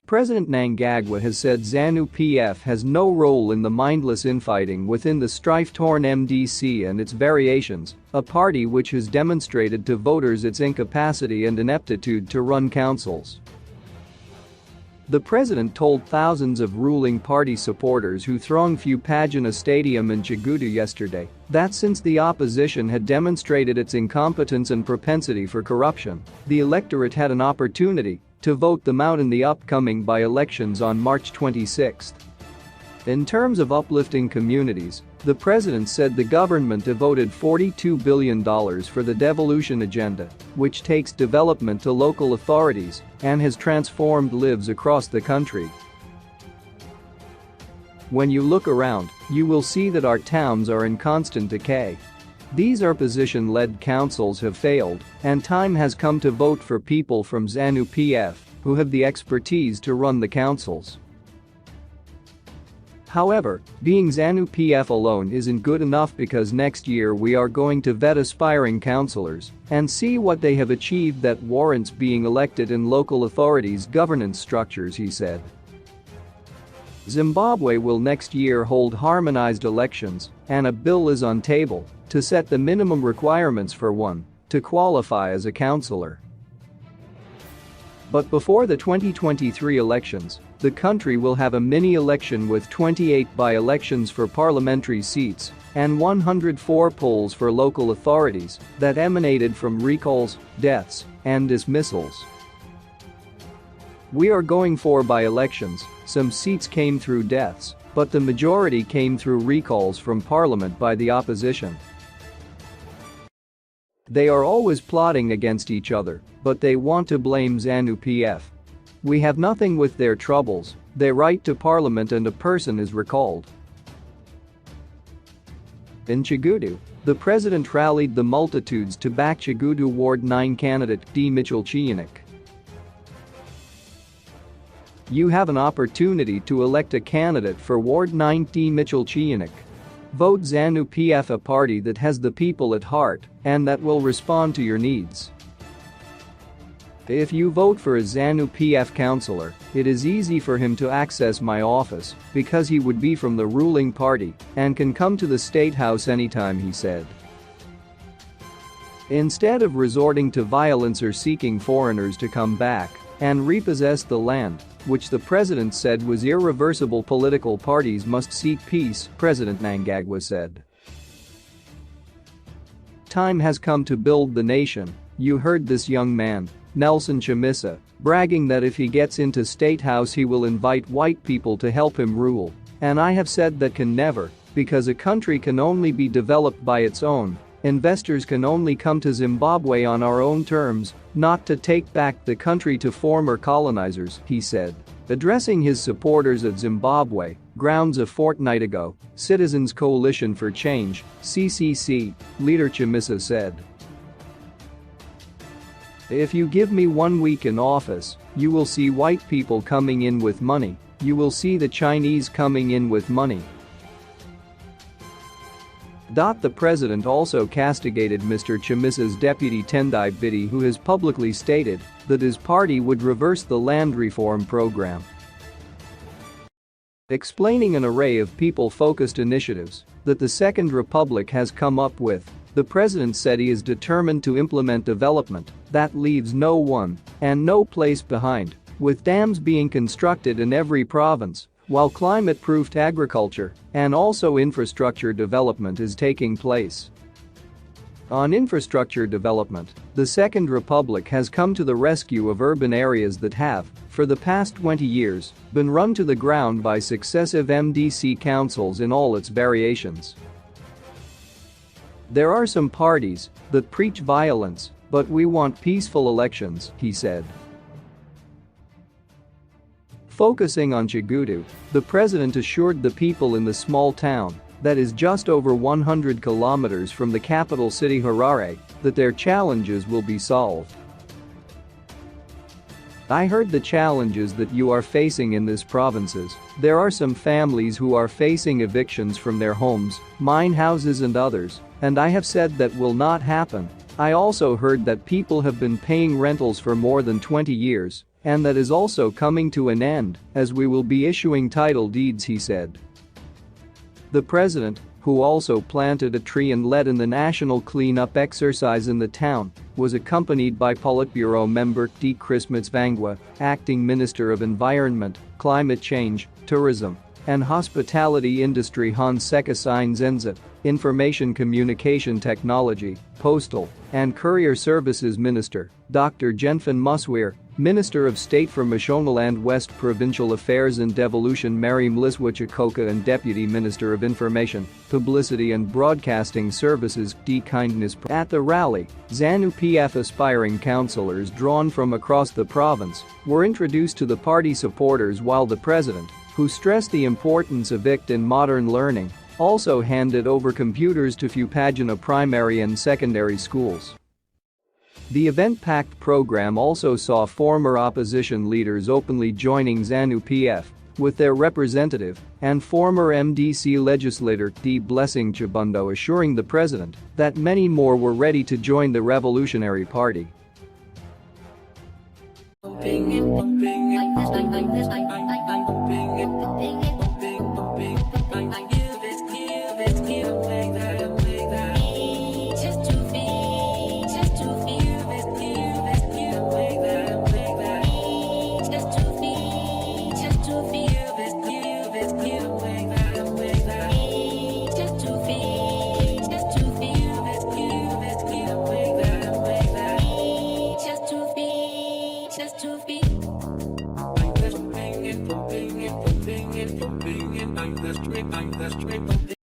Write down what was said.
President Mnangagwa has said ZANU-PF has no role in the mindless infighting within the strife-torn MDC and its variations, a party which has demonstrated to voters its incapacity and ineptitude to run councils. The president told thousands of ruling party supporters who thronged Pagina Stadium in Chigudu yesterday that since the opposition had demonstrated its incompetence and propensity for corruption, the electorate had an opportunity to vote them out in the upcoming by-elections on March 26. In terms of uplifting communities, the president said the government devoted $42 billion for the devolution agenda, which takes development to local authorities and has transformed lives across the country. When you look around, you will see that our towns are in constant decay. These opposition-led councils have failed, and time has come to vote for people from ZANU-PF who have the expertise to run the councils. However, being ZANU-PF alone isn't good enough because next year we are going to vet aspiring councillors and see what they have achieved that warrants being elected in local authorities' governance structures, he said. Zimbabwe will next year hold harmonized elections, and a bill is on table to set the minimum requirements for one to qualify as a councillor. But before the 2023 elections, the country will have a mini-election with 28 by-elections for parliamentary seats and 104 polls for local authorities that emanated from recalls, deaths, and dismissals. We are going for by-elections, some seats came through deaths, but the majority came through recalls from parliament by the opposition. They are always plotting against each other, but they want to blame ZANU-PF. We have nothing with their troubles, they write to parliament and a person is recalled. In Chigudu, the president rallied the multitudes to back Chigudu Ward 9 candidate D. Mitchell-Chianik. You have an opportunity to elect a candidate for Ward 9 D. Mitchell-Chianik. Vote ZANU-PF, a party that has the people at heart and that will respond to your needs. If you vote for a ZANU-PF councillor, it is easy for him to access my office because he would be from the ruling party and can come to the State House anytime, he said. Instead of resorting to violence or seeking foreigners to come back and repossess the land, which the president said was irreversible, political parties must seek peace, President Mnangagwa said. Time has come to build the nation, you heard this young man, Nelson Chamisa, bragging that if he gets into State House he will invite white people to help him rule. And I have said that can never, because a country can only be developed by its own. Investors can only come to Zimbabwe on our own terms, not to take back the country to former colonizers, he said. Addressing his supporters at Zimbabwe grounds a fortnight ago, Citizens Coalition for Change, CCC, leader Chamisa said. If you give me 1 week in office, you will see white people coming in with money, you will see the Chinese coming in with money. The president also castigated Mr. Chamisa's deputy Tendai Biti, who has publicly stated that his party would reverse the land reform program. Explaining an array of people-focused initiatives that the Second Republic has come up with, the president said he is determined to implement development that leaves no one and no place behind, with dams being constructed in every province, while climate-proofed agriculture and also infrastructure development is taking place. On infrastructure development, the Second Republic has come to the rescue of urban areas that have, for the past 20 years, been run to the ground by successive MDC councils in all its variations. There are some parties that preach violence, but we want peaceful elections, he said. Focusing on Chigudu, the president assured the people in the small town that is just over 100 kilometers from the capital city Harare that their challenges will be solved. I heard the challenges that you are facing in these provinces. There are some families who are facing evictions from their homes, mine houses and others, and I have said that will not happen. I also heard that people have been paying rentals for more than 20 years And that is also coming to an end, as we will be issuing title deeds, he said. The president, who also planted a tree and led in the national cleanup exercise in the town, was accompanied by Politburo member D. Mnangagwa, acting Minister of Environment, Climate Change, Tourism, and Hospitality Industry Hanseka Zenza, Information Communication Technology, Postal, and Courier Services Minister, Dr. Jenfen Muswir, Minister of State for Mashonaland West Provincial Affairs and Devolution Mary Mliswa and Deputy Minister of Information, Publicity and Broadcasting Services D. Kindness. At the rally, ZANU-PF aspiring councillors drawn from across the province were introduced to the party supporters, while the president, who stressed the importance of ICT in modern learning, also handed over computers to Fupagina primary and secondary schools. The event-packed program also saw former opposition leaders openly joining ZANU-PF, with their representative and former MDC legislator D. Blessing Chibundo assuring the president that many more were ready to join the Revolutionary Party. Ping it, ping it, ping it, ping it, ping it.